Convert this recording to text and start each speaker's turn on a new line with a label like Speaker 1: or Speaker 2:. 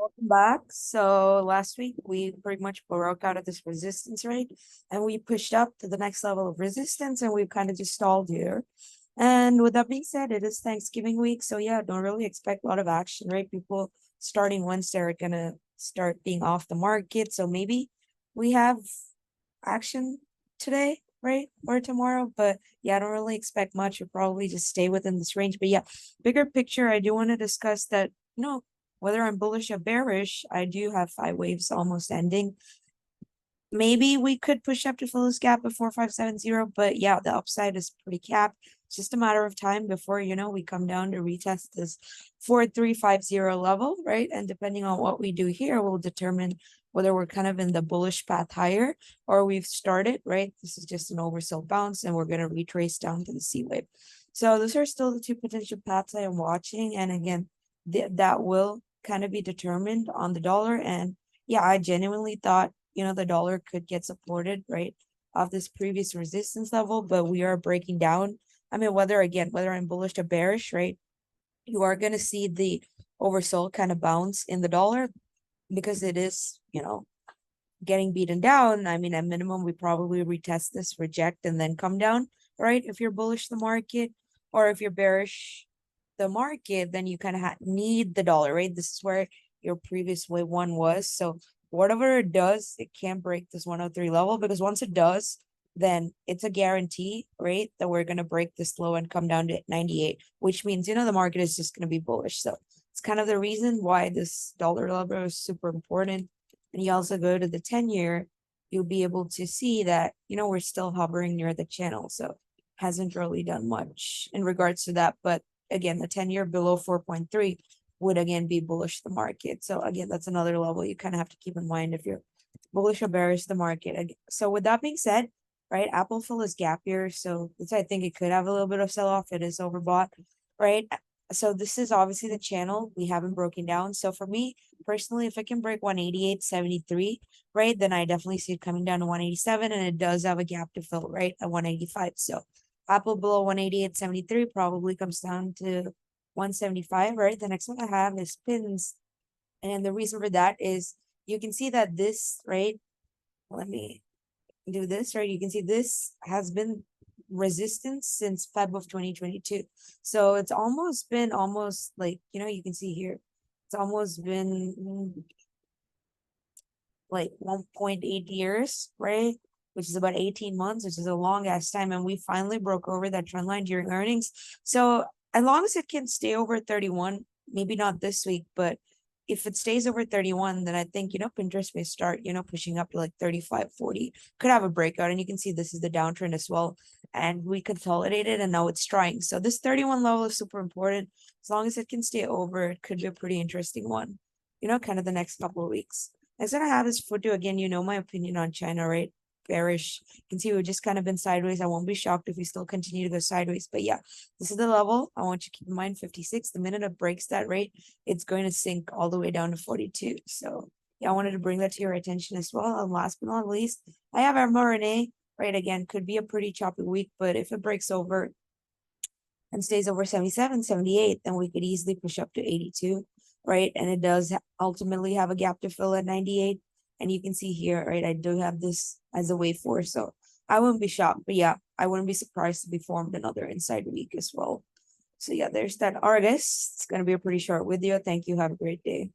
Speaker 1: Welcome back. So last week we pretty much broke out of this resistance rate and we pushed up to the next level of resistance and we've kind of just stalled here. And with that being said, it is Thanksgiving week. So yeah, don't really expect a lot of action, right? People starting Wednesday are gonna start being off the market. So maybe we have action today, right? Or tomorrow. But yeah, I don't really expect much. You'll probably just stay within this range. But yeah, bigger picture, I do want to discuss that, whether I'm bullish or bearish, I do have 5 waves almost ending. Maybe we could push up to fill this gap at 4570, but yeah, the upside is pretty capped. It's just a matter of time before, we come down to retest this 4350 level, right? And depending on what we do here, will determine whether we're kind of in the bullish path higher or we've started, right? This is just an oversold bounce and we're going to retrace down to the C wave. So those are still the two potential paths I am watching. And again, that will kind of be determined on the dollar. And yeah, I genuinely thought, the dollar could get supported, right, off this previous resistance level, but we are breaking down. I mean, whether I'm bullish or bearish, right, you are going to see the oversold kind of bounce in the dollar because it is, getting beaten down. I mean, at minimum, we probably retest this, reject, and then come down, right? If you're bullish the market, or if you're bearish the market, then you kind of need the dollar, right? This is where your previous wave one was. So whatever it does, it can't break this 103 level, because once it does, then it's a guarantee, right, that we're going to break this low and come down to 98, which means, the market is just going to be bullish. So it's kind of the reason why this dollar level is super important. And you also go to the 10-year, you'll be able to see that, we're still hovering near the channel. So hasn't really done much in regards to that. But again, the 10-year below 4.3 would again be bullish the market. So again, that's another level you kind of have to keep in mind if you're bullish or bearish the market. So with that being said, right, Apple fill is gap here. So I think it could have a little bit of sell-off. It is overbought, right? So this is obviously the channel we haven't broken down. So for me personally, if it can break 188.73, right, then I definitely see it coming down to 187, and it does have a gap to fill, right, at 185. So Apple below 188.73 probably comes down to 175, right? The next one I have is pins. And the reason for that is you can see that this, right? Let me do this, right? You can see this has been resistance since Feb of 2022. So it's almost been like, you can see here, it's almost been like 1.8 years, right? Which is about 18 months, which is a long ass time. And we finally broke over that trend line during earnings. So as long as it can stay over 31, maybe not this week, but if it stays over 31, then I think, Pinterest may start, pushing up to like 35, 40, could have a breakout. And you can see this is the downtrend as well. And we consolidated and now it's trying. So this 31 level is super important. As long as it can stay over, it could be a pretty interesting one, kind of the next couple of weeks. Next one I have is Futu. Again, my opinion on China, right? Bearish. You can see we've just kind of been sideways. I won't be shocked if we still continue to go sideways. But yeah, this is the level. I want you to keep in mind 56. The minute it breaks that rate, it's going to sink all the way down to 42. So yeah, I wanted to bring that to your attention as well. And last but not least, I have MRNA, right? Again, could be a pretty choppy week, but if it breaks over and stays over 77, 78, then we could easily push up to 82, right? And it does ultimately have a gap to fill at 98. And you can see here, right, I do have this as a wave 4. So I wouldn't be shocked. But yeah, I wouldn't be surprised to be formed another inside week as well. So yeah, there's that. All right, guys. It's going to be a pretty short video. Thank you. Have a great day.